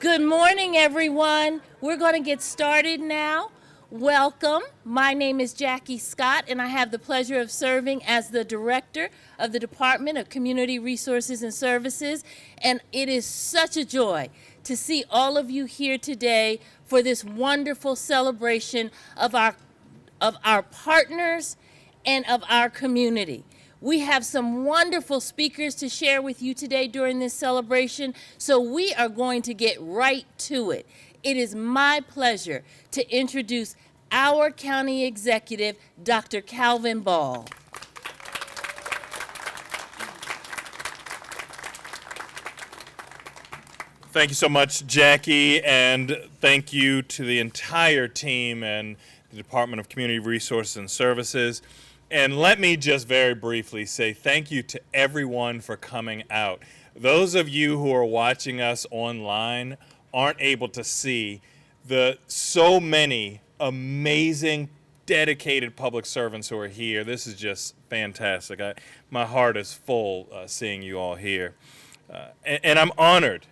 Good morning, everyone. We're going to get started now. Welcome. My name is Jackie Scott, and I have the pleasure of serving as the Director of the Department of Community Resources and Services. And it is such a joy to see all of you here today for this wonderful celebration of our partners and of our community. We have some wonderful speakers to share with you today during this celebration, so we are going to get right to it. It is my pleasure to introduce our County Executive, Dr. Calvin Ball. Thank you so much, Jackie, and thank you to the entire team and the Department of Community Resources and Services. And let me just very briefly say thank you to everyone for coming out. Those of you who are watching us online aren't able to see the so many amazing, dedicated public servants who are here. This is just fantastic. My heart is full seeing you all here. And I'm honored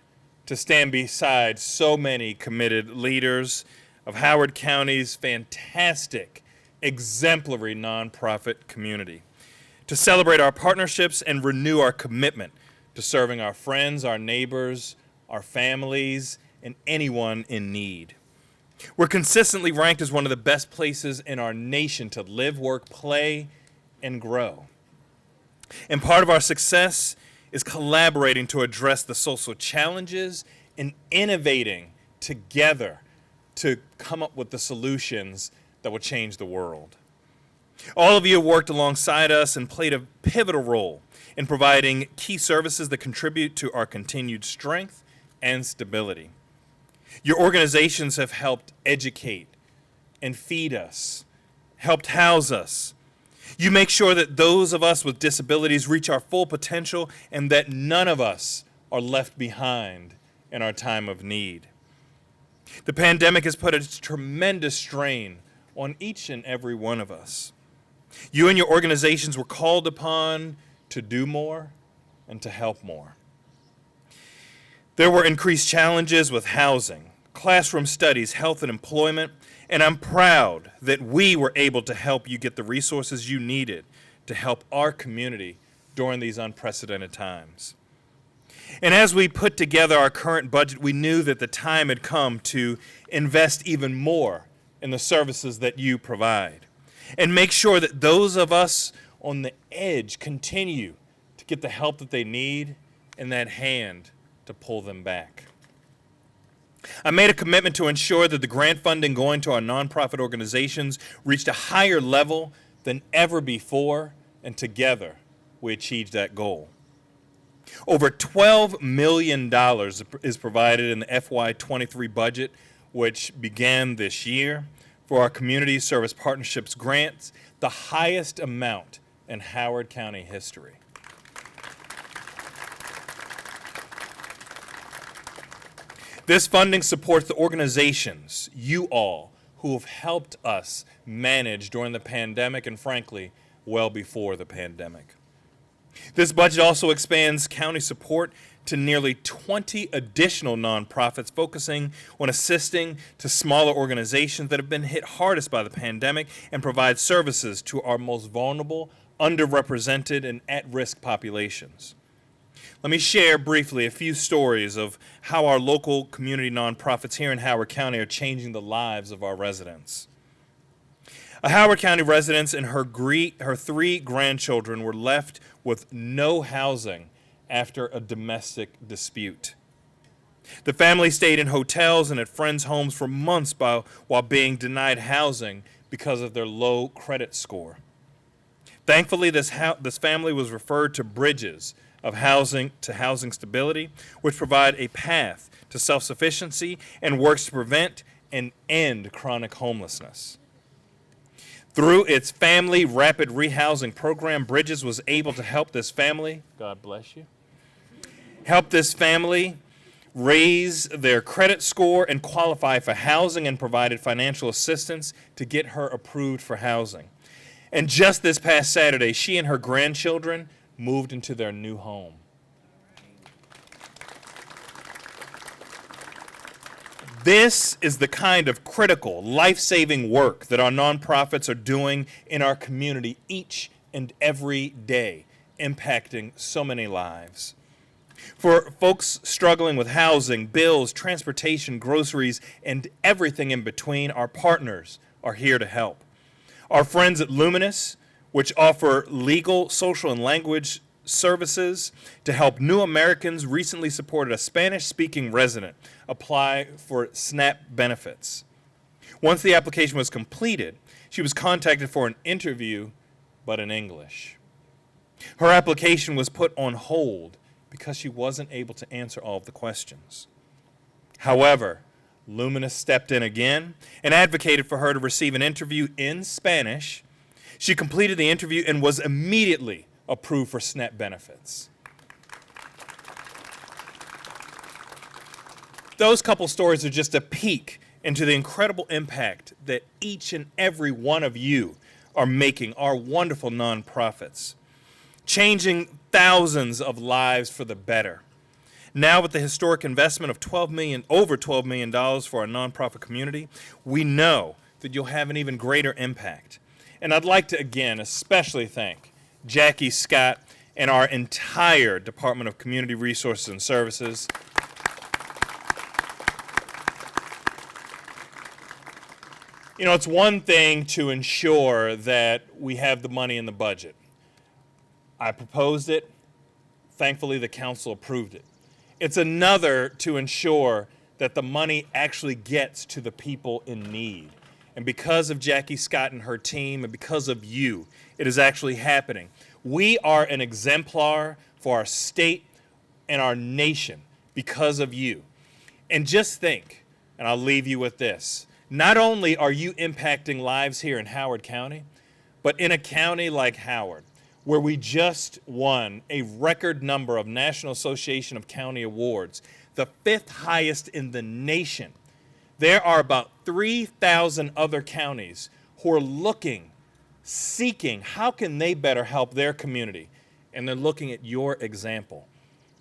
to stand beside so many committed leaders of Howard County's fantastic, exemplary nonprofit community, to celebrate our partnerships and renew our commitment to serving our friends, our neighbors, our families, and anyone in need. We're consistently ranked as one of the best places in our nation to live, work, play, and grow. And part of our success is collaborating to address the social challenges and innovating together to come up with the solutions that will change the world. All of you have worked alongside us and played a pivotal role in providing key services that contribute to our continued strength and stability. Your organizations have helped educate and feed us, helped house us. You make sure that those of us with disabilities reach our full potential and that none of us are left behind in our time of need. The pandemic has put a tremendous strain on each and every one of us. You and your organizations were called upon to do more and to help more. There were increased challenges with housing, classroom studies, health, and employment, and I'm proud that we were able to help you get the resources you needed to help our community during these unprecedented times. And as we put together our current budget, we knew that the time had come to invest even more in the services that you provide and make sure that those of us on the edge continue to get the help that they need and that hand to pull them back. I made a commitment to ensure that the grant funding going to our nonprofit organizations reached a higher level than ever before, and together we achieved that goal. Over $12 million is provided in the FY23 budget, which began this year, for our Community Service Partnerships grants, the highest amount in Howard County history. This funding supports the organizations, you all, who have helped us manage during the pandemic and, frankly, well before the pandemic. This budget also expands county support to nearly 20 additional nonprofits focusing on assisting to smaller organizations that have been hit hardest by the pandemic and provide services to our most vulnerable, underrepresented, and at-risk populations. Let me share briefly a few stories of how our local community nonprofits here in Howard County are changing the lives of our residents. A Howard County resident and her 3 grandchildren were left with no housing after a domestic dispute. The family stayed in hotels and at friends' homes for months while being denied housing because of their low credit score. Thankfully, this family was referred to Bridges of Housing to Housing Stability, which provide a path to self-sufficiency and works to prevent and end chronic homelessness. Through its family rapid rehousing program, Bridges was able to help this family, God bless you, help this family raise their credit score and qualify for housing, and provided financial assistance to get her approved for housing. And just this past Saturday, she and her grandchildren moved into their new home. This is the kind of critical, life-saving work that our nonprofits are doing in our community each and every day, impacting so many lives. For folks struggling with housing, bills, transportation, groceries, and everything in between, our partners are here to help. Our friends at Luminous, which offer legal, social, and language services to help new Americans, recently supported a Spanish-speaking resident apply for SNAP benefits. Once the application was completed, she was contacted for an interview, but in English. Her application was put on hold because she wasn't able to answer all of the questions. However, Luminous stepped in again and advocated for her to receive an interview in Spanish. She completed the interview and was immediately approved for SNAP benefits. Those couple stories are just a peek into the incredible impact that each and every one of you are making, our wonderful nonprofits, changing thousands of lives for the better. Now, with the historic investment of over $12 million for our nonprofit community, we know that you'll have an even greater impact. And I'd like to again especially thank Jackie Scott and our entire Department of Community Resources and Services. You know, it's one thing to ensure that we have the money in the budget. I proposed it. Thankfully, the council approved it. It's another to ensure that the money actually gets to the people in need. And because of Jackie Scott and her team, and because of you, it is actually happening. We are an exemplar for our state and our nation because of you. And just think, and I'll leave you with this, not only are you impacting lives here in Howard County, but in a county like Howard, where we just won a record number of National Association of County Awards, the 5th highest in the nation. There are about 3,000 other counties who are seeking, how can they better help their community? And they're looking at your example.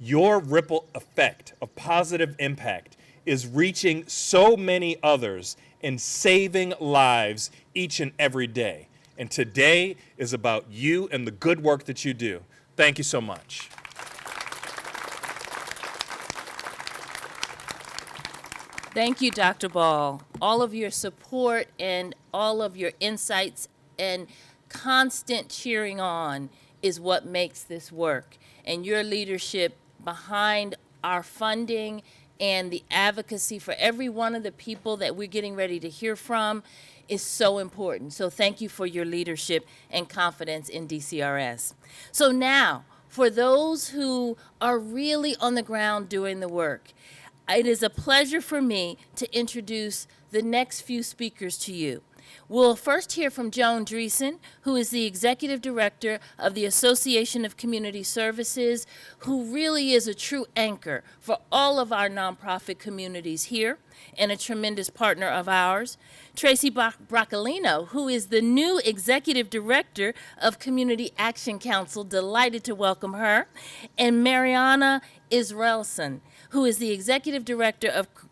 Your ripple effect of positive impact is reaching so many others and saving lives each and every day. And today is about you and the good work that you do. Thank you so much. Thank you, Dr. Ball. All of your support and all of your insights and constant cheering on is what makes this work. And your leadership behind our funding and the advocacy for every one of the people that we're getting ready to hear from is so important. So thank you for your leadership and confidence in DCRS. So now, for those who are really on the ground doing the work, it is a pleasure for me to introduce the next few speakers to you. We'll first hear from Joan Dreesen, who is the Executive Director of the Association of Community Services, who really is a true anchor for all of our nonprofit communities here and a tremendous partner of ours. Tracy Broccolino, who is the new Executive Director of Community Action Council, delighted to welcome her. And Mariana Israelson, who is the Executive Director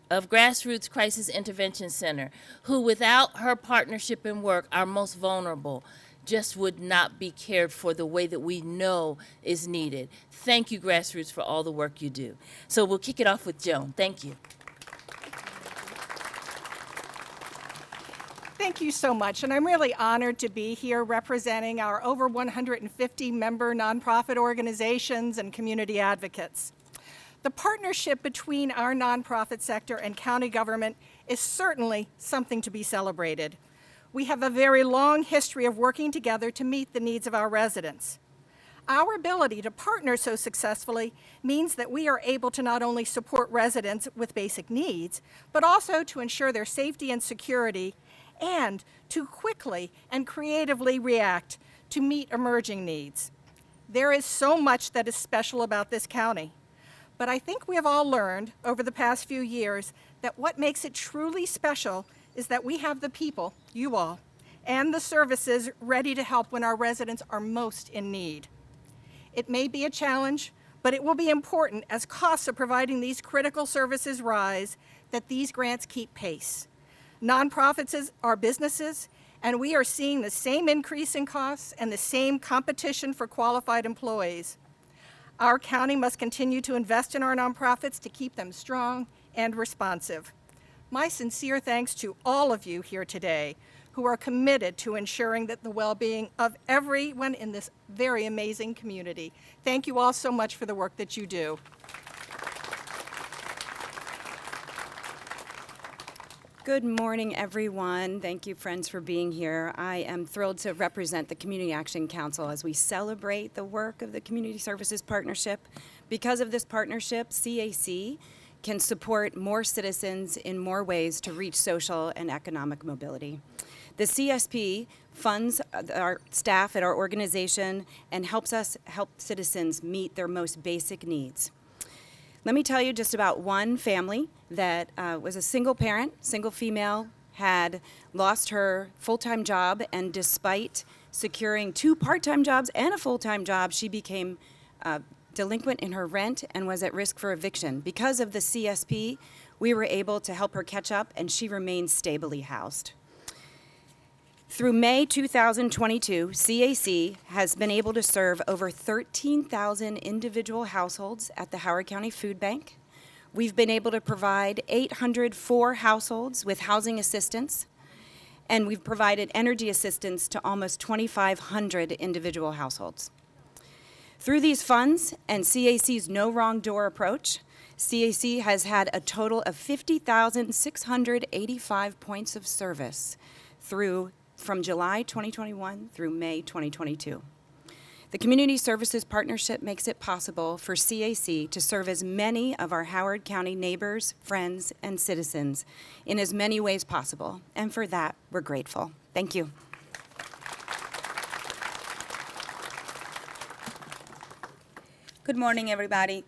of Grassroots Crisis Intervention Center, who without her partnership and work, our most vulnerable, just would not be cared for the way that we know is needed. Thank you, Grassroots, for all the work you do. So we'll kick it off with Joan. Thank you. Thank you so much, and I'm really honored to be here representing our over 150 member nonprofit organizations and community advocates. The partnership between our nonprofit sector and county government is certainly something to be celebrated. We have a very long history of working together to meet the needs of our residents. Our ability to partner so successfully means that we are able to not only support residents with basic needs, but also to ensure their safety and security, and to quickly and creatively react to meet emerging needs. There is so much that is special about this county. But I think we have all learned over the past few years that what makes it truly special is that we have the people, you all, and the services ready to help when our residents are most in need. It may be a challenge, but it will be important as costs of providing these critical services rise, that these grants keep pace. Nonprofits are businesses, and we are seeing the same increase in costs and the same competition for qualified employees. Our county must continue to invest in our nonprofits to keep them strong and responsive. My sincere thanks to all of you here today who are committed to ensuring that the well-being of everyone in this very amazing community. Thank you all so much for the work that you do. Good morning, everyone. Thank you, friends, for being here. I am thrilled to represent the Community Action Council as we celebrate the work of the Community Services Partnership. Because of this partnership, CAC can support more citizens in more ways to reach social and economic mobility. The CSP funds our staff at our organization and helps us help citizens meet their most basic needs. Let me tell you just about one family that was a single parent, single female, had lost her full-time job, and despite securing 2 part-time jobs and a full-time job, she became delinquent in her rent and was at risk for eviction. Because of the CSP, we were able to help her catch up, and she remains stably housed. Through May 2022, CAC has been able to serve over 13,000 individual households at the Howard County Food Bank. We've been able to provide 804 households with housing assistance, and we've provided energy assistance to almost 2,500 individual households. Through these funds and CAC's No Wrong Door approach, CAC has had a total of 50,685 points of service from July 2021 through May 2022. The Community Services Partnership makes it possible for CAC to serve as many of our Howard County neighbors, friends, and citizens in as many ways possible, and for that, we're grateful. Thank you. Good morning, everybody.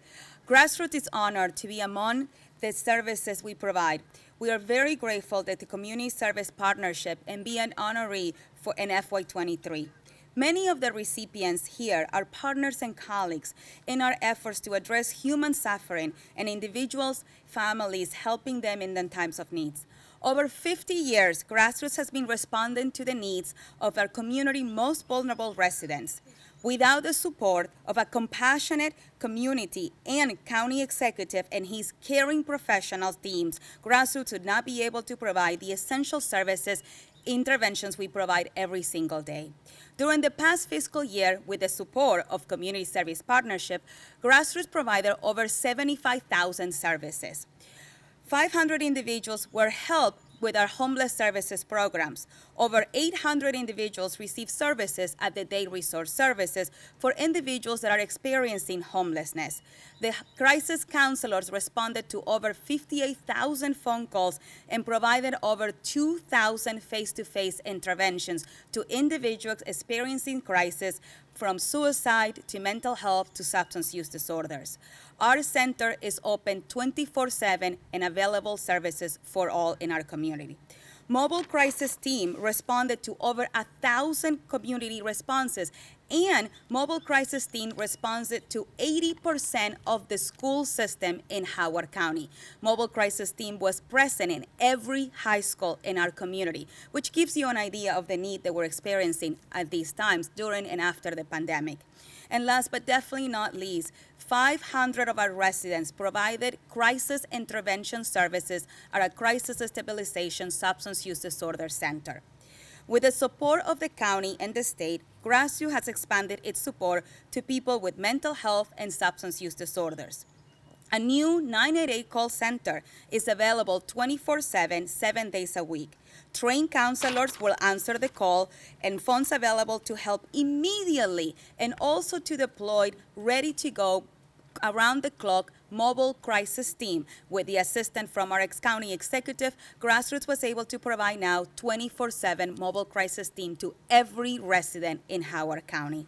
Grassroots is honored to be among the services we provide. We are very grateful that the Community Service Partnership and be an honoree for an FY23. Many of the recipients here are partners and colleagues in our efforts to address human suffering and individuals, families, helping them in the times of needs. Over 50 years, Grassroots has been responding to the needs of our community most vulnerable residents. Without the support of a compassionate community and county executive and his caring professional teams, Grassroots would not be able to provide the essential services, interventions we provide every single day. During the past fiscal year, with the support of Community Service Partnership, Grassroots provided over 75,000 services. 500 individuals were helped with our homeless services programs. Over 800 individuals receive services at the day resource services for individuals that are experiencing homelessness. The crisis counselors responded to over 58,000 phone calls and provided over 2,000 face-to-face interventions to individuals experiencing crisis, from suicide to mental health to substance use disorders. Our center is open 24/7 and available services for all in our community. Mobile Crisis Team responded to over 1,000 community responses, and Mobile Crisis Team responded to 80% of the school system in Howard County. Mobile Crisis Team was present in every high school in our community, which gives you an idea of the need that we're experiencing at these times during and after the pandemic. And last but definitely not least, 500 of our residents provided crisis intervention services at our Crisis Stabilization Substance Use Disorder Center. With the support of the county and the state, Grassroots has expanded its support to people with mental health and substance use disorders. A new 988 call center is available 24/7, 7 days a week. Trained counselors will answer the call, and funds available to help immediately, and also to deploy ready-to-go around-the-clock mobile crisis team. With the assistance from our county executive, Grassroots was able to provide now 24/7 mobile crisis team to every resident in Howard County.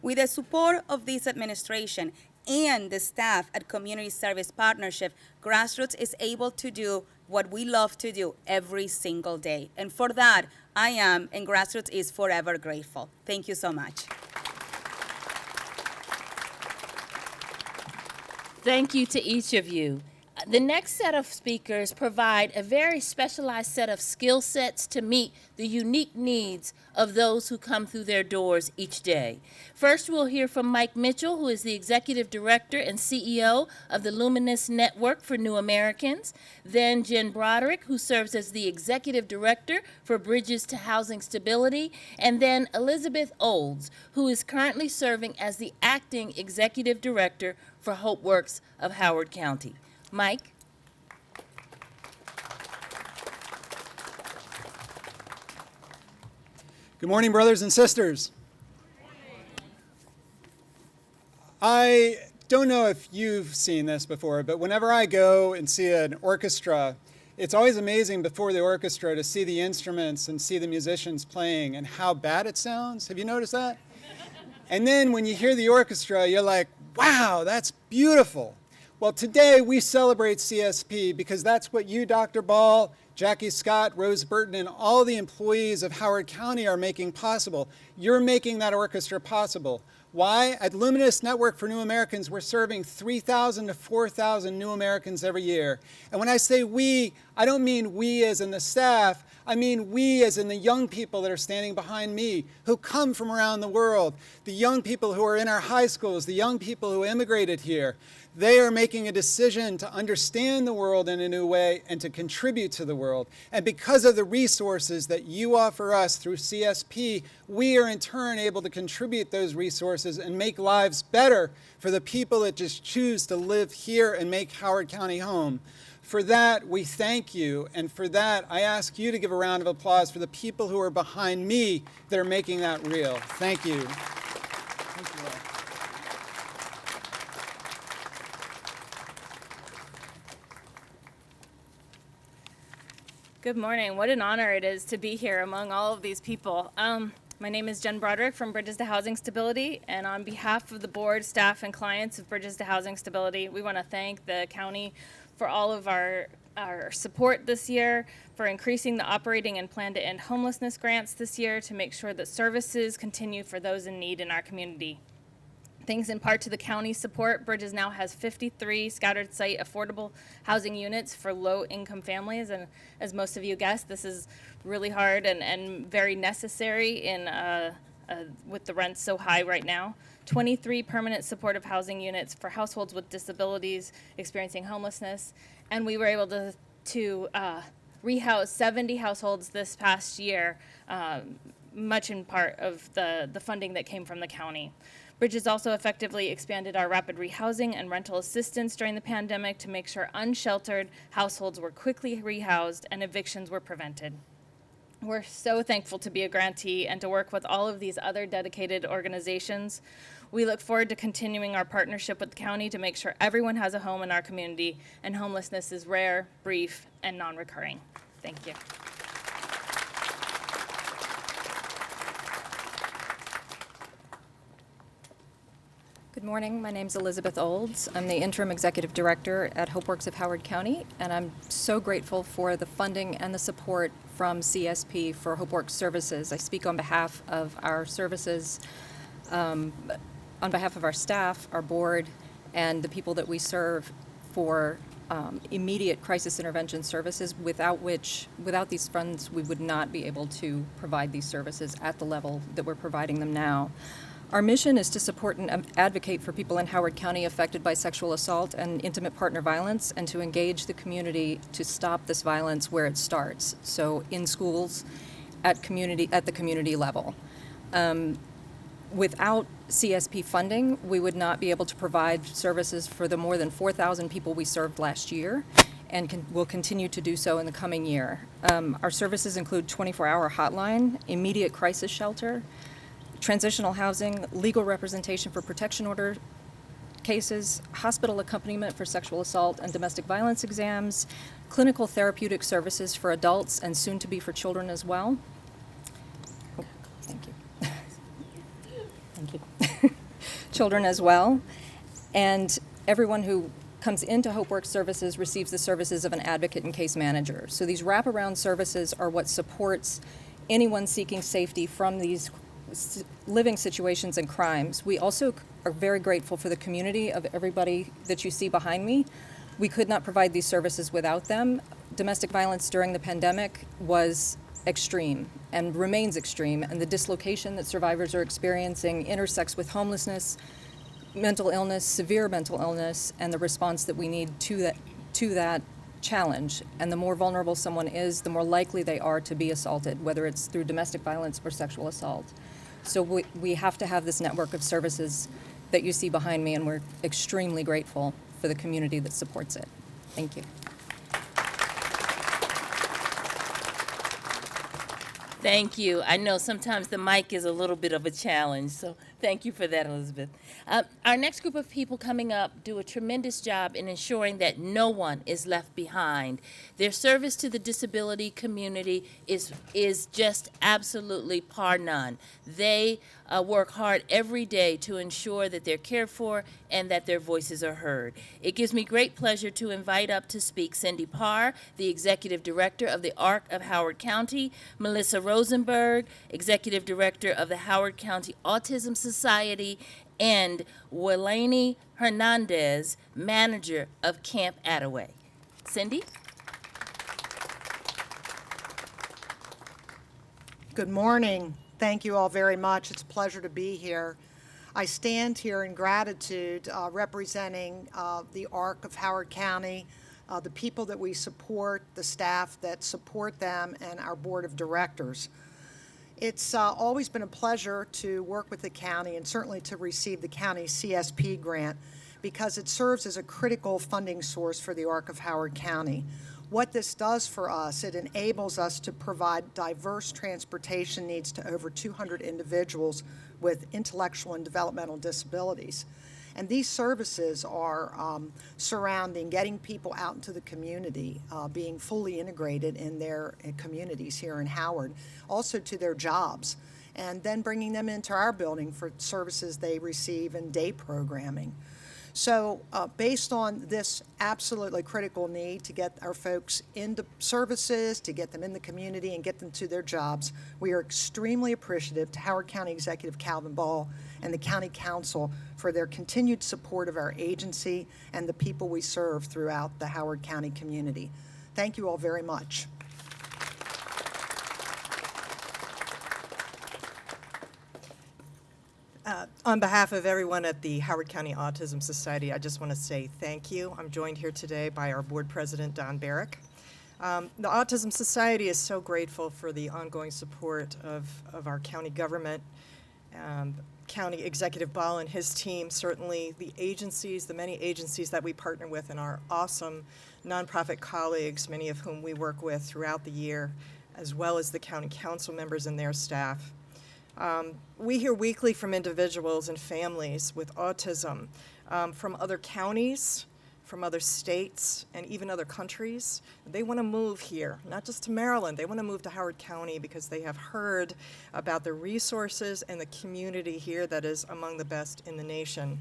With the support of this administration and the staff at Community Service Partnership, Grassroots is able to do what we love to do every single day. And for that, I am, and Grassroots is forever grateful. Thank you so much. Thank you to each of you. The next set of speakers provide a very specialized set of skill sets to meet the unique needs of those who come through their doors each day. First, we'll hear from Mike Mitchell, who is the Executive Director and CEO of the Luminous Network for New Americans. Then Jen Broderick, who serves as the Executive Director for Bridges to Housing Stability. And then Elisabeth Olds, who is currently serving as the Acting Executive Director for HopeWorks of Howard County. Mike? Good morning, brothers and sisters. I don't know if you've seen this before, but whenever I go and see an orchestra, it's always amazing before the orchestra to see the instruments and see the musicians playing and how bad it sounds. Have you noticed that? And then when you hear the orchestra, you're like, wow, that's beautiful. Well, today we celebrate CSP because that's what you, Dr. Ball, Jackie Scott, Rose Burton, and all the employees of Howard County are making possible. You're making that orchestra possible. Why? At Luminous Network for New Americans, we're serving 3,000 to 4,000 new Americans every year. And when I say we, I don't mean we as in the staff. I mean we as in the young people that are standing behind me who come from around the world, the young people who are in our high schools, the young people who immigrated here. They are making a decision to understand the world in a new way and to contribute to the world. And because of the resources that you offer us through CSP, we are in turn able to contribute those resources and make lives better for the people that just choose to live here and make Howard County home. For that, we thank you. And for that, I ask you to give a round of applause for the people who are behind me that are making that real. Thank you. Thank you all. Good morning. What an honor it is to be here among all of these people. My name is Jen Broderick from Bridges to Housing Stability, and on behalf of the board, staff, and clients of Bridges to Housing Stability, we want to thank the county for all of our support this year, for increasing the operating and plan to end homelessness grants this year to make sure that services continue for those in need in our community. Thanks in part to the county's support, Bridges now has 53 scattered site affordable housing units for low-income families. And as most of you guessed, this is really hard and very necessary with the rents so high right now. 23 permanent supportive housing units for households with disabilities experiencing homelessness. And we were able to rehouse 70 households this past year, much in part of the funding that came from the county. Bridges also effectively expanded our rapid rehousing and rental assistance during the pandemic to make sure unsheltered households were quickly rehoused and evictions were prevented. We're so thankful to be a grantee and to work with all of these other dedicated organizations. We look forward to continuing our partnership with the county to make sure everyone has a home in our community and homelessness is rare, brief, and non-recurring. Thank you. Good morning. My name is Elisabeth Olds. I'm the Interim Executive Director at HopeWorks of Howard County, and I'm so grateful for the funding and the support from CSP for HopeWorks services. I speak on behalf of our services, on behalf of our staff, our board, and the people that we serve for immediate crisis intervention services, without these funds, we would not be able to provide these services at the level that we're providing them now. Our mission is to support and advocate for people in Howard County affected by sexual assault and intimate partner violence, and to engage the community to stop this violence where it starts. So in schools, at the community level. Without CSP funding, we would not be able to provide services for the more than 4,000 people we served last year, and will continue to do so in the coming year. Our services include 24-hour hotline, immediate crisis shelter, transitional housing, legal representation for protection order cases, hospital accompaniment for sexual assault and domestic violence exams, clinical therapeutic services for adults and soon to be for children as well. Oh, thank you. Thank you. Children as well. And everyone who comes into HopeWorks services receives the services of an advocate and case manager. So these wraparound services are what supports anyone seeking safety from these living situations and crimes. We also are very grateful for the community of everybody that you see behind me. We could not provide these services without them. Domestic violence during the pandemic was extreme and remains extreme, and the dislocation that survivors are experiencing intersects with homelessness, mental illness, severe mental illness, and the response that we need to that challenge. And the more vulnerable someone is, the more likely they are to be assaulted, whether it's through domestic violence or sexual assault. So we have to have this network of services that you see behind me, and we're extremely grateful for the community that supports it. Thank you. Thank you. I know sometimes the mic is a little bit of a challenge, so thank you for that, Elizabeth. Our next group of people coming up do a tremendous job in ensuring that no one is left behind. Their service to the disability community is just absolutely par none. They work hard every day to ensure that they're cared for and that their voices are heard. It gives me great pleasure to invite up to speak Cindy Parr, the Executive Director of the ARC of Howard County, Melissa Rosenberg, Executive Director of the Howard County Autism Society, and Welani Hernandez, Manager of Camp Attaway. Cindy? Good morning. Thank you all very much. It's a pleasure to be here. I stand here in gratitude representing the ARC of Howard County, the people that we support, the staff that support them, and our board of directors. It's always been a pleasure to work with the county and certainly to receive the county CSP grant because it serves as a critical funding source for the ARC of Howard County. What this does for us, it enables us to provide diverse transportation needs to over 200 individuals with intellectual and developmental disabilities. And these services are surrounding getting people out into the community, being fully integrated in their communities here in Howard, also to their jobs, and then bringing them into our building for services they receive in day programming. So based on this absolutely critical need to get our folks into services, to get them in the community and get them to their jobs, we are extremely appreciative to Howard County Executive Calvin Ball and the County Council for their continued support of our agency and the people we serve throughout the Howard County community. Thank you all very much. On behalf of everyone at the Howard County Autism Society, I just want to say thank you. I'm joined here today by our board president, Don Broderick. The Autism Society is so grateful for the ongoing support of our county government, County Executive Ball and his team, certainly the agencies, the many agencies that we partner with, and our awesome nonprofit colleagues, many of whom we work with throughout the year, as well as the county council members and their staff. We hear weekly from individuals and families with autism from other counties, from other states, and even other countries. They want to move here, not just to Maryland. They want to move to Howard County because they have heard about the resources and the community here that is among the best in the nation.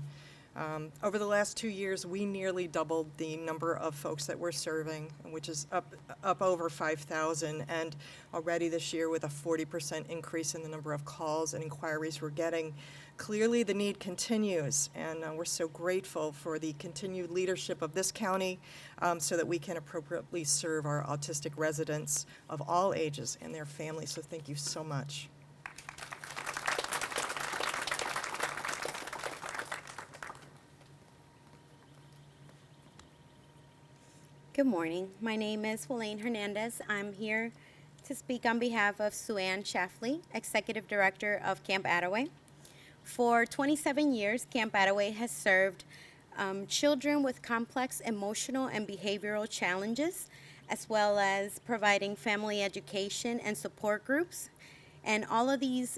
Over the last 2 years, we nearly doubled the number of folks that we're serving, which is up over 5,000, and already this year with a 40% increase in the number of calls and inquiries we're getting. Clearly the need continues, and we're so grateful for the continued leadership of this county so that we can appropriately serve our autistic residents of all ages and their families, so thank you so much. Good morning. My name is Welani Hernandez. I'm here to speak on behalf of Sue-Ann Shafley, Executive Director of Camp Attaway. For 27 years, Camp Attaway has served children with complex emotional and behavioral challenges, as well as providing family education and support groups. And all of these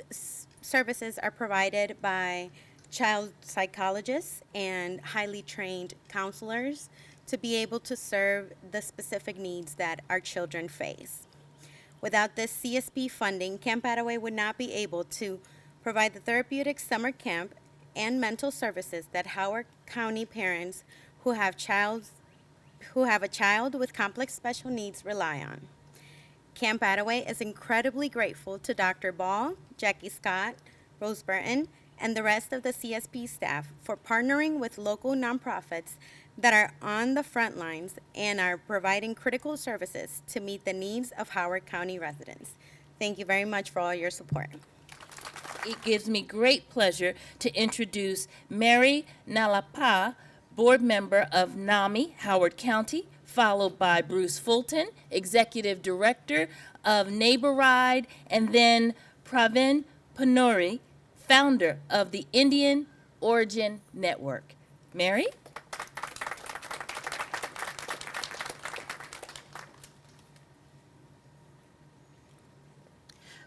services are provided by child psychologists and highly trained counselors to be able to serve the specific needs that our children face. Without this CSP funding, Camp Attaway would not be able to provide the therapeutic summer camp and mental services that Howard County parents who have a child with complex special needs rely on. Camp Attaway is incredibly grateful to Dr. Ball, Jackie Scott, Rose Burton, and the rest of the CSP staff for partnering with local nonprofits that are on the front lines and are providing critical services to meet the needs of Howard County residents. Thank you very much for all your support. It gives me great pleasure to introduce Mary Nalapa, board member of NAMI, Howard County, followed by Bruce Fulton, executive director of Neighbor Ride, and then Pravin Panuri, founder of the Indian Origin Network. Mary?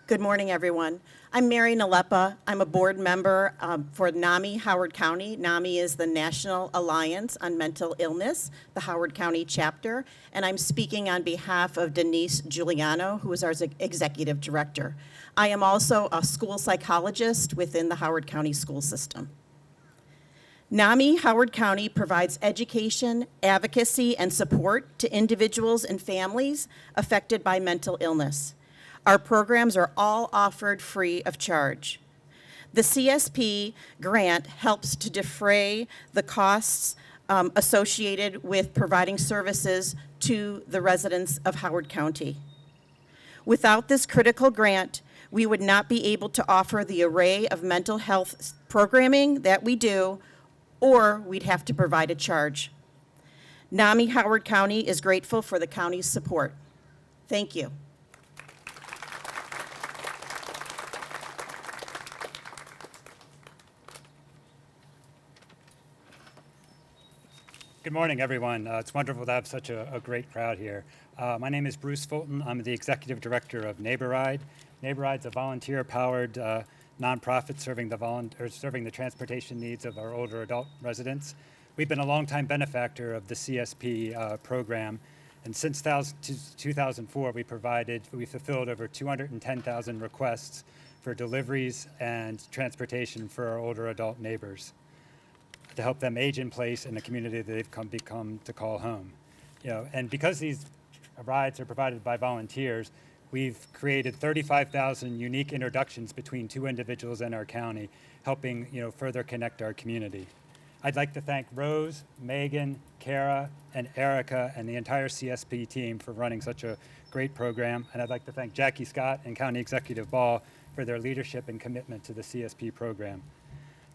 Good morning, everyone. I'm Mary Nalepa. I'm a board member for NAMI Howard County. NAMI is the National Alliance on Mental Illness, the Howard County chapter, and I'm speaking on behalf of Denise Giuliano, who is our executive director. I am also a school psychologist within the Howard County school system. NAMI Howard County provides education, advocacy, and support to individuals and families affected by mental illness. Our programs are all offered free of charge. The CSP grant helps to defray the costs associated with providing services to the residents of Howard County. Without this critical grant, we would not be able to offer the array of mental health programming that we do, or we'd have to provide a charge. NAMI Howard County is grateful for the county's support. Thank you. Good morning, everyone. It's wonderful to have such a great crowd here. My name is Bruce Fulton. I'm the executive director of Neighbor Ride. Neighbor Ride's a volunteer-powered nonprofit serving the transportation needs of our older adult residents. We've been a longtime benefactor of the CSP program, and since 2004, we fulfilled over 210,000 requests for deliveries and transportation for our older adult neighbors, to help them age in place in the community that they've become to call home. And because these rides are provided by volunteers, we've created 35,000 unique introductions between two individuals in our county, helping further connect our community. I'd like to thank Rose, Megan, Kara, and Erica, and the entire CSP team for running such a great program. And I'd like to thank Jackie Scott and County Executive Ball for their leadership and commitment to the CSP program.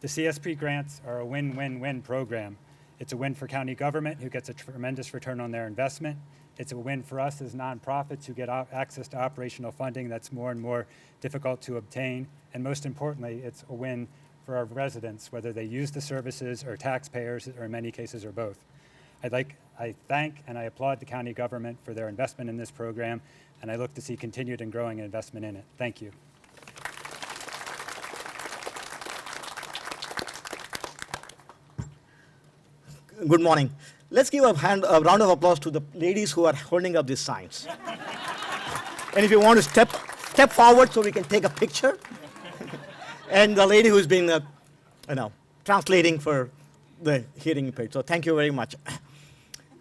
The CSP grants are a win-win-win program. It's a win for county government, who gets a tremendous return on their investment. It's a win for us as nonprofits who get access to operational funding that's more and more difficult to obtain. And most importantly, it's a win for our residents, whether they use the services or taxpayers, or in many cases, or both. I thank and I applaud the county government for their investment in this program, and I look to see continued and growing investment in it. Thank you. Good morning. Let's give a round of applause to the ladies who are holding up these signs. And if you want to step forward so we can take a picture. And the lady who's been, translating for the hearing impaired. So thank you very much.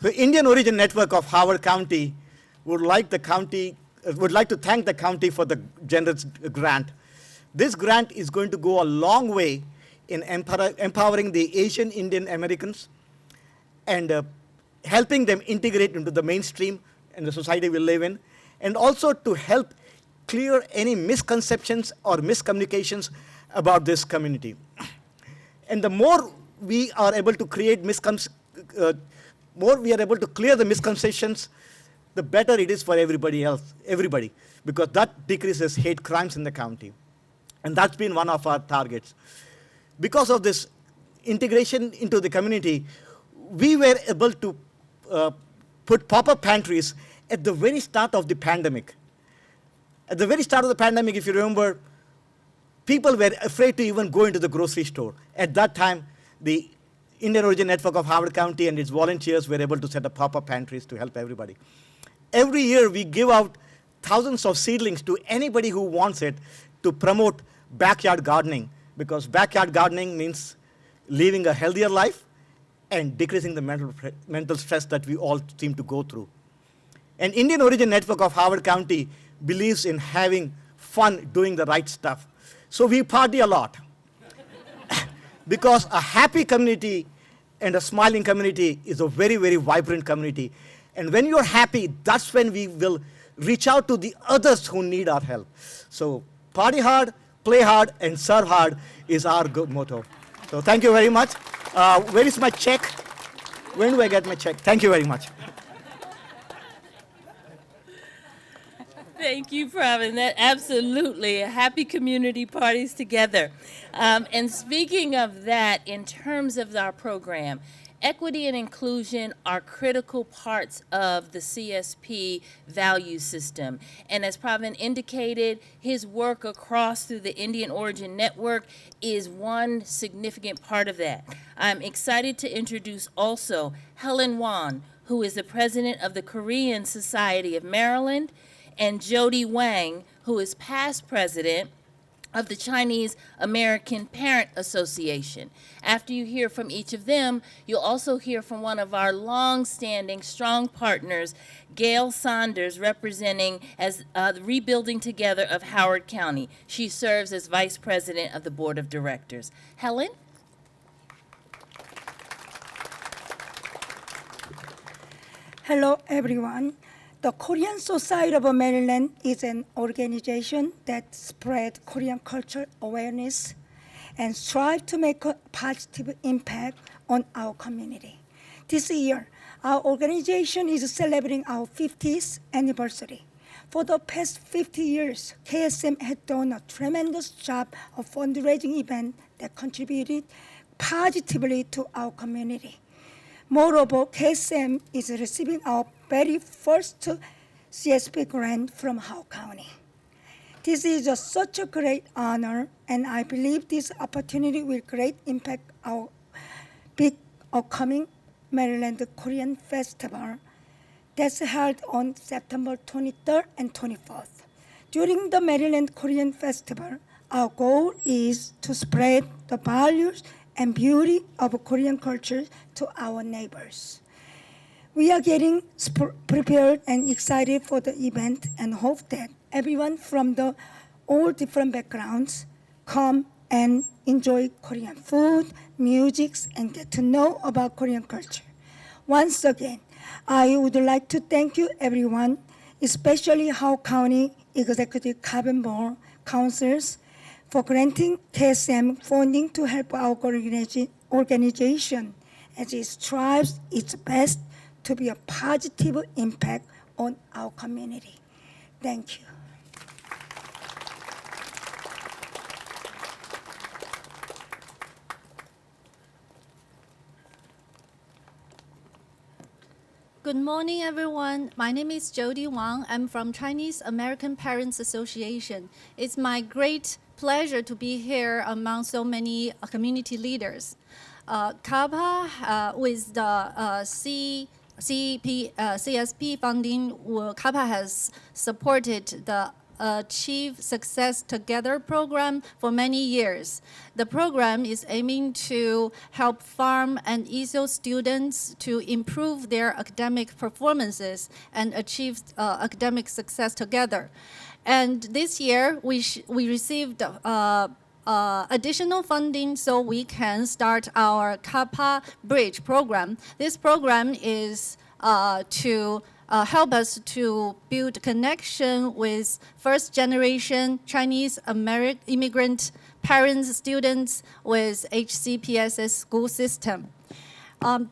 The Indian Origin Network of Howard County would like to thank the county for the generous grant. This grant is going to go a long way in empowering the Asian Indian Americans and helping them integrate into the mainstream and the society we live in, and also to help clear any misconceptions or miscommunications about this community. And the more we are able to create more we are able to clear the misconceptions, the better it is for everybody, because that decreases hate crimes in the county. And that's been one of our targets. Because of this integration into the community, we were able to put pop-up pantries at the very start of the pandemic. At the very start of the pandemic, if you remember, people were afraid to even go into the grocery store. At that time, the Indian Origin Network of Howard County and its volunteers were able to set up pop-up pantries to help everybody. Every year, we give out thousands of seedlings to anybody who wants it to promote backyard gardening, because backyard gardening means living a healthier life and decreasing the mental stress that we all seem to go through. And Indian Origin Network of Howard County believes in having fun doing the right stuff. So we party a lot. because a happy community and a smiling community is a very, very vibrant community. And when you're happy, that's when we will reach out to the others who need our help. So party hard, play hard, and serve hard is our good motto. So thank you very much. Where is my check? When do I get my check? Thank you very much. Thank you, Pravin. That absolutely, happy community parties together. And speaking of that, in terms of our program, equity and inclusion are critical parts of the CSP value system. And as Pravin indicated, his work across through the Indian Origin Network is one significant part of that. I'm excited to introduce also Helen Wan, who is the president of the Korean Society of Maryland, and Jody Wang, who is past president of the Chinese American Parent Association. After you hear from each of them, you'll also hear from one of our long-standing, strong partners, Gail Sanders, representing as the Rebuilding Together of Howard County. She serves as vice president of the board of directors. Helen? Hello, everyone. The Korean Society of Maryland is an organization that spreads Korean culture awareness and strives to make a positive impact on our community. This year, our organization is celebrating our 50th anniversary. For the past 50 years, KSM has done a tremendous job of fundraising events that contributed positively to our community. Moreover, KSM is receiving our very first CSP grant from Howard County. This is such a great honor, and I believe this opportunity will great impact our big upcoming Maryland Korean Festival that's held on September 23rd and 24th. During the Maryland Korean Festival, our goal is to spread the values and beauty of Korean culture to our neighbors. We are getting prepared and excited for the event and hope that everyone from all different backgrounds come and enjoy Korean food, music, and get to know about Korean culture. Once again, I would like to thank you everyone, especially Howard County Executive Carbon Board councils, for granting KSM funding to help our organization as it strives its best to be a positive impact on our community. Thank you. Good morning, everyone. My name is Jody Wang. I'm from Chinese American Parents Association. It's my great pleasure to be here among so many community leaders. CAPA with the CSP funding, CAPA has supported the Achieve Success Together program for many years. The program is aiming to help farm and ESOL students to improve their academic performances and achieve academic success together. And this year, we received additional funding so we can start our CAPA Bridge program. This program is to help us to build connection with first-generation Chinese American immigrant parents, students with HCPSS school system.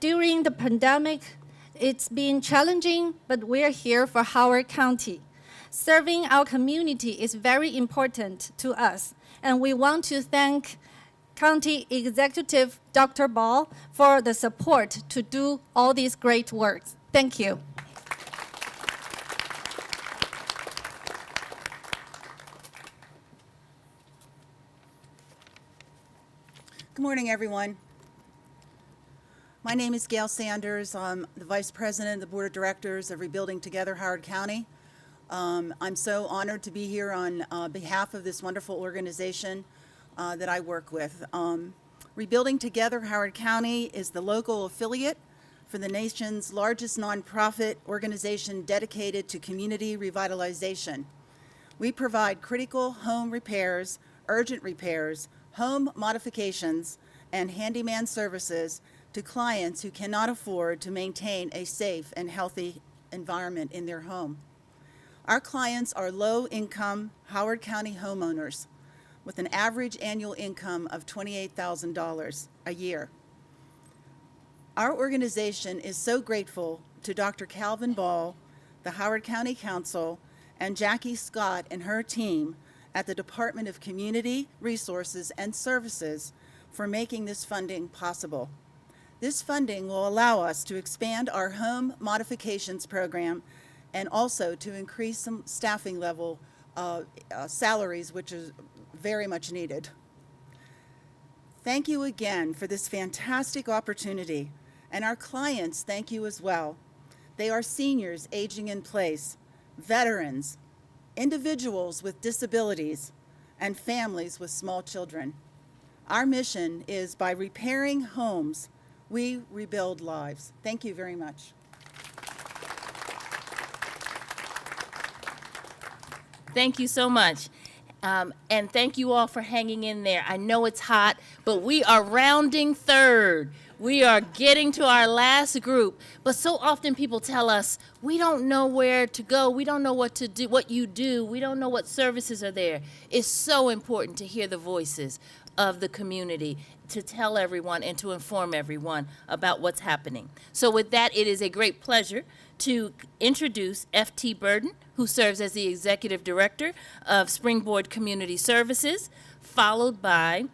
During the pandemic, it's been challenging, but we're here for Howard County. Serving our community is very important to us, and we want to thank County Executive Dr. Ball for the support to do all these great works. Thank you. Good morning, everyone. My name is Gail Sanders. I'm the Vice President of the Board of Directors of Rebuilding Together Howard County. I'm so honored to be here on behalf of this wonderful organization that I work with. Rebuilding Together Howard County is the local affiliate for the nation's largest nonprofit organization dedicated to community revitalization. We provide critical home repairs, urgent repairs, home modifications, and handyman services to clients who cannot afford to maintain a safe and healthy environment in their home. Our clients are low-income Howard County homeowners with an average annual income of $28,000 a year. Our organization is so grateful to Dr. Calvin Ball, the Howard County Council, and Jackie Scott and her team at the Department of Community Resources and Services for making this funding possible. This funding will allow us to expand our home modifications program and also to increase some staffing level salaries, which is very much needed. Thank you again for this fantastic opportunity, and our clients thank you as well. They are seniors aging in place, veterans, individuals with disabilities, and families with small children. Our mission is by repairing homes, we rebuild lives. Thank you very much. Thank you so much. And thank you all for hanging in there. I know it's hot, but we are rounding third. We are getting to our last group. But so often people tell us, we don't know where to go. We don't know what to do, what you do. We don't know what services are there. It's so important to hear the voices of the community, to tell everyone and to inform everyone about what's happening. So with that, it is a great pleasure to introduce F.T. Burden, who serves as the Executive Director of Springboard Community Services, followed by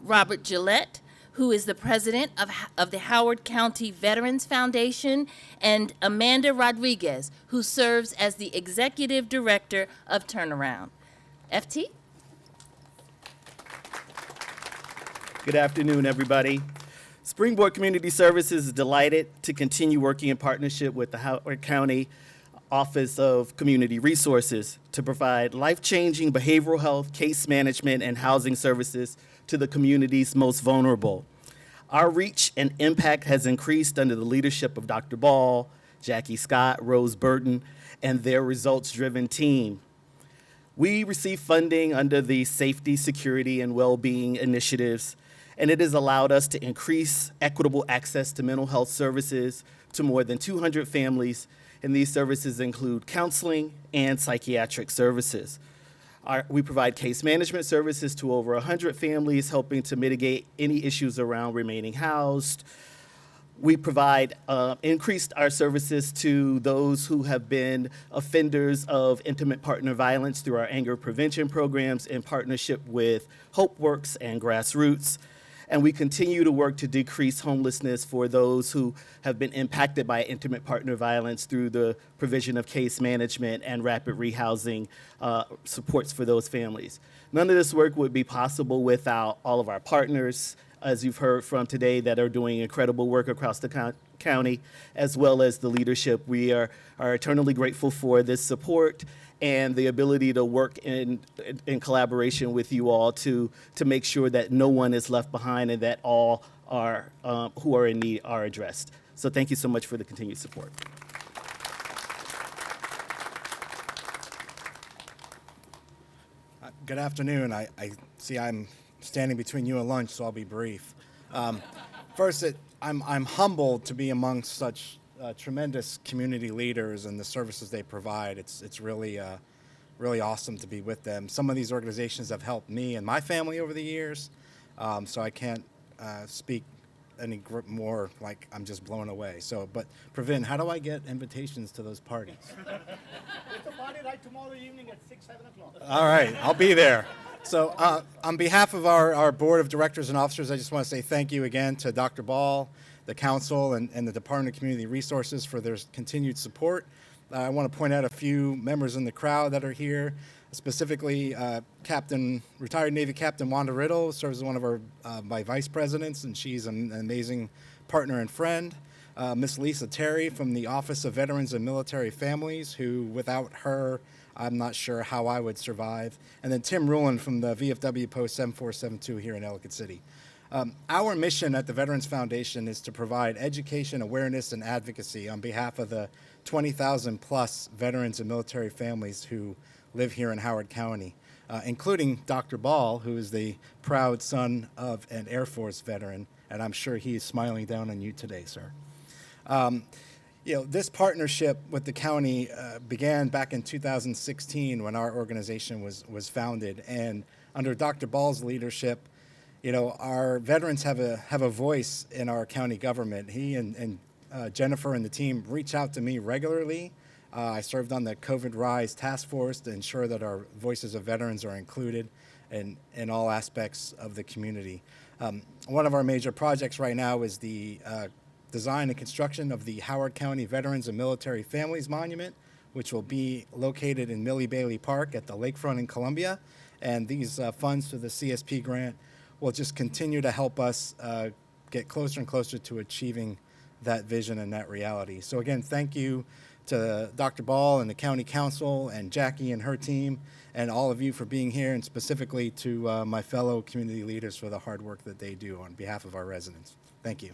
Robert Gillette, who is the President of the Howard County Veterans Foundation, and Amanda Rodriguez, who serves as the Executive Director of Turnaround. F.T.? Good afternoon, everybody. Springboard Community Services is delighted to continue working in partnership with the Howard County Office of Community Resources to provide life-changing behavioral health, case management, and housing services to the community's most vulnerable. Our reach and impact has increased under the leadership of Dr. Ball, Jackie Scott, Rose Burton, and their results-driven team. We receive funding under the Safety, Security, and Well-Being initiatives, and it has allowed us to increase equitable access to mental health services to more than 200 families, and these services include counseling and psychiatric services. We provide case management services to over 100 families, helping to mitigate any issues around remaining housed. We provide increased our services to those who have been offenders of intimate partner violence through our anger prevention programs in partnership with HopeWorks and Grassroots. And we continue to work to decrease homelessness for those who have been impacted by intimate partner violence through the provision of case management and rapid rehousing supports for those families. None of this work would be possible without all of our partners, as you've heard from today, that are doing incredible work across the county, as well as the leadership. We are eternally grateful for this support and the ability to work in collaboration with you all to make sure that no one is left behind and that all are who are in need are addressed. So thank you so much for the continued support. Good afternoon. I see I'm standing between you and lunch, so I'll be brief. First, I'm humbled to be amongst such tremendous community leaders and the services they provide. It's really really awesome to be with them. Some of these organizations have helped me and my family over the years, so I can't speak any more, like I'm just blown away. So, but Pravin, how do I get invitations to those parties? It's a party right tomorrow evening at 6, 7 o'clock. All right, I'll be there. So on behalf of our board of directors and officers, I just want to say thank you again to Dr. Ball, the council, and the Department of Community Resources for their continued support. I want to point out a few members in the crowd that are here, specifically retired Navy Captain Wanda Riddle serves as one of our my vice presidents, and she's an amazing partner and friend. Miss Lisa Terry from the Office of Veterans and Military Families, who without her, I'm not sure how I would survive. And then Tim Rulin from the VFW Post 7472 here in Ellicott City. Our mission at the Veterans Foundation is to provide education, awareness, and advocacy on behalf of the 20,000 plus veterans and military families who live here in Howard County. including Dr. Ball, who is the proud son of an Air Force veteran, and I'm sure he is smiling down on you today, sir. This partnership with the county began back in 2016 when our organization was founded, and under Dr. Ball's leadership, our veterans have a voice in our county government. He and Jennifer and the team reach out to me regularly. I served on the COVID Rise task force to ensure that our voices of veterans are included in all aspects of the community. One of our major projects right now is the design and construction of the Howard County Veterans and Military Families Monument, which will be located in Millie Bailey Park at the lakefront in Columbia. And these funds through the CSP grant will just continue to help us get closer and closer to achieving that vision and that reality. So again, thank you to Dr. Ball and the County Council and Jackie and her team and all of you for being here, and specifically to my fellow community leaders for the hard work that they do on behalf of our residents. Thank you.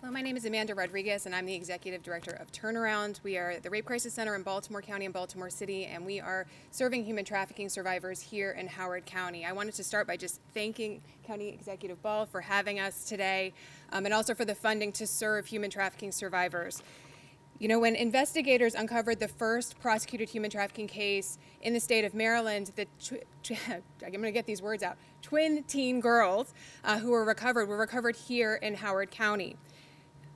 Hello, my name is Amanda Rodriguez, and I'm the Executive Director of Turnaround. We are the Rape Crisis Center in Baltimore County and Baltimore City, and we are serving human trafficking survivors here in Howard County. I wanted to start by just thanking County Executive Ball for having us today, and also for the funding to serve human trafficking survivors. When investigators uncovered the first prosecuted human trafficking case in the state of Maryland, I'm going to get these words out, twin teen girls who were recovered here in Howard County.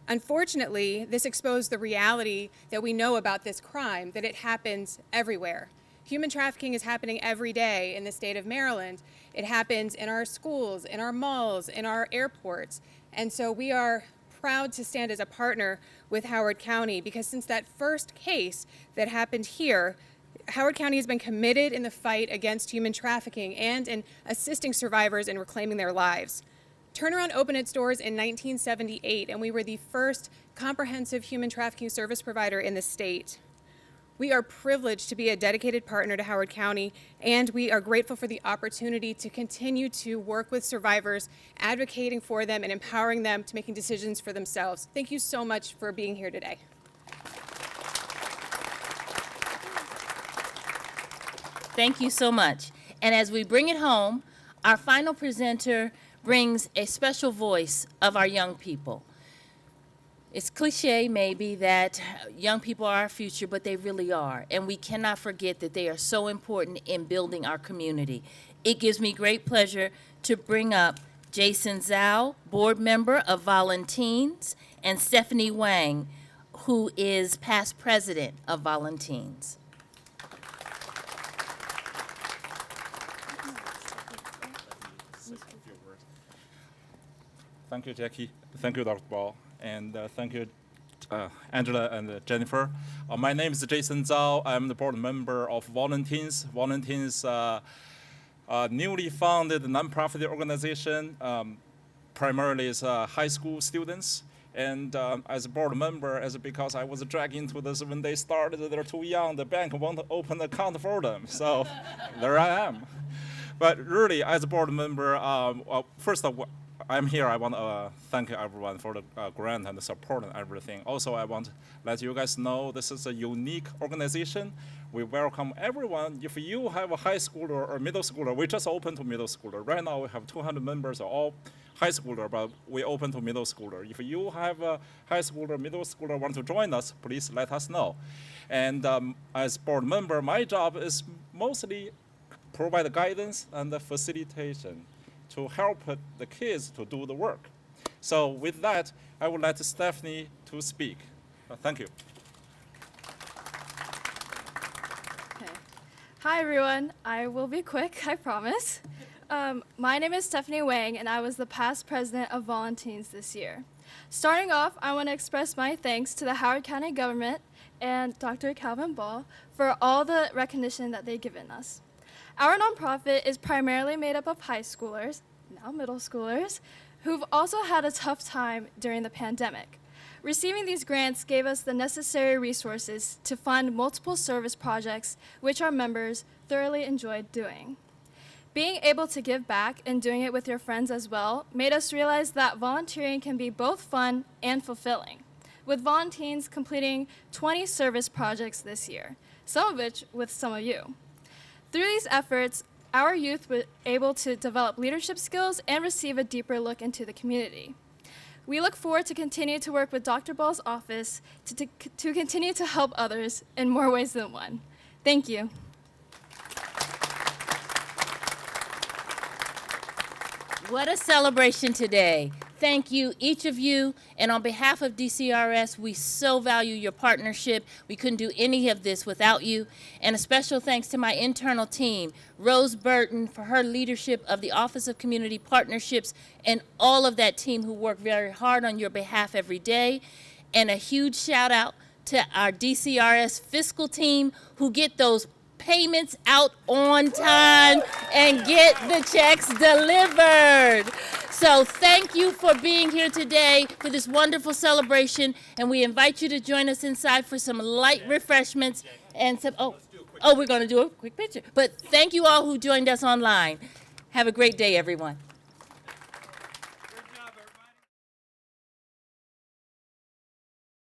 Unfortunately, this exposed the reality that we know about this crime, that it happens everywhere. Human trafficking is happening every day in the state of Maryland. It happens in our schools, in our malls, in our airports. And so we are proud to stand as a partner with Howard County, because since that first case that happened here, Howard County has been committed in the fight against human trafficking and in assisting survivors in reclaiming their lives. Turnaround opened its doors in 1978, and we were the first comprehensive human trafficking service provider in the state. We are privileged to be a dedicated partner to Howard County, and we are grateful for the opportunity to continue to work with survivors, advocating for them and empowering them to making decisions for themselves. Thank you so much for being here today. Thank you so much. And as we bring it home, our final presenter brings a special voice of our young people. It's cliche maybe that young people are our future, but they really are. And we cannot forget that they are so important in building our community. It gives me great pleasure to bring up Jason Zhao, board member of Volunteens, and Stephanie Wang, who is past president of Volunteens. Thank you, Jackie. Thank you, Dr. Ball. And thank you, Angela and Jennifer. My name is Jason Zhao. I'm the board member of Volunteens. Volunteens, newly founded nonprofit organization, primarily is high school students. And as a board member, because I was dragged into this when they started, they're too young, the bank won't open an account for them. So there I am. But really, as a board member, first of all, I'm here. I want to thank everyone for the grant and the support and everything. Also, I want to let you guys know this is a unique organization. We welcome everyone. If you have a high schooler or middle schooler, we just open to middle schooler. Right now, we have 200 members, all high schooler, but we open to middle schooler. If you have a high schooler, middle schooler want to join us, please let us know. And as board member, my job is mostly provide guidance and the facilitation to help the kids to do the work. So with that, I would like Stephanie to speak. Thank you. Okay. Hi, everyone. I will be quick, I promise. My name is Stephanie Wang, and I was the past president of Volunteens this year. Starting off, I want to express my thanks to the Howard County government and Dr. Calvin Ball for all the recognition that they've given us. Our nonprofit is primarily made up of high schoolers, now middle schoolers, who've also had a tough time during the pandemic. Receiving these grants gave us the necessary resources to fund multiple service projects, which our members thoroughly enjoyed doing. Being able to give back and doing it with your friends as well made us realize that volunteering can be both fun and fulfilling. with volunteers completing 20 service projects this year, some of which with some of you. Through these efforts, our youth were able to develop leadership skills and receive a deeper look into the community. We look forward to continue to work with Dr. Ball's office to continue to help others in more ways than one. Thank you. What a celebration today. Thank you, each of you. And on behalf of DCRS, we so value your partnership. We couldn't do any of this without you. And a special thanks to my internal team, Rose Burton, for her leadership of the Office of Community Partnerships and all of that team who work very hard on your behalf every day. And a huge shout out to our DCRS fiscal team who get those payments out on time and get the checks delivered. So thank you for being here today for this wonderful celebration, and we invite you to join us inside for some light refreshments and some, we're going to do a quick picture. But thank you all who joined us online. Have a great day, everyone.